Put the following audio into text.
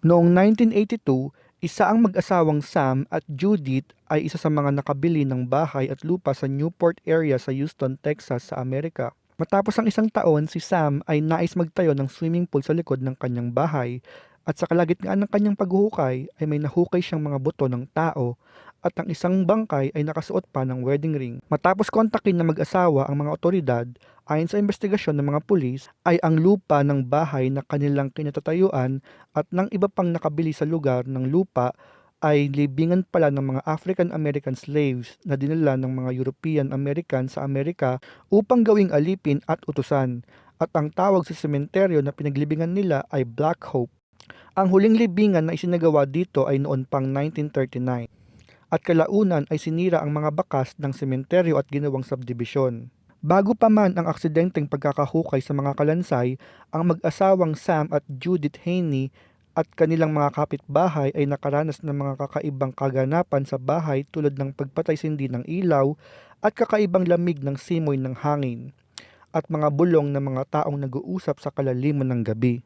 Noong 1982, isa ang mag-asawang Sam at Judith ay isa sa mga nakabili ng bahay at lupa sa Newport area sa Houston, Texas sa Amerika. Matapos ang isang taon, si Sam ay nais magtayo ng swimming pool sa likod ng kanyang bahay at sa kalagitnaan ng kanyang paghuhukay ay may nahukay siyang mga buto ng tao at ang isang bangkay ay nakasuot pa ng wedding ring. Matapos kontakin ng mag-asawa ang mga otoridad, ayon sa investigasyon ng mga pulis, ay ang lupa ng bahay na kanilang kinatatayuan at ng iba pang nakabili sa lugar ng lupa ay libingan pala ng mga African American slaves na dinala ng mga European American sa Amerika upang gawing alipin at utusan. At ang tawag sa sementeryo na pinaglibingan nila ay Black Hope. Ang huling libingan na isinagawa dito ay noon pang 1939 at kalaunan ay sinira ang mga bakas ng sementeryo at ginawang subdivision. Bago pa man ang aksidenteng pagkakahukay sa mga kalansay, ang mag-asawang Sam at Judith Haney at kanilang mga kapitbahay ay nakaranas ng mga kakaibang kaganapan sa bahay tulad ng pagpatay-sindi ng ilaw at kakaibang lamig ng simoy ng hangin at mga bulong ng mga taong nag-uusap sa kalaliman ng gabi.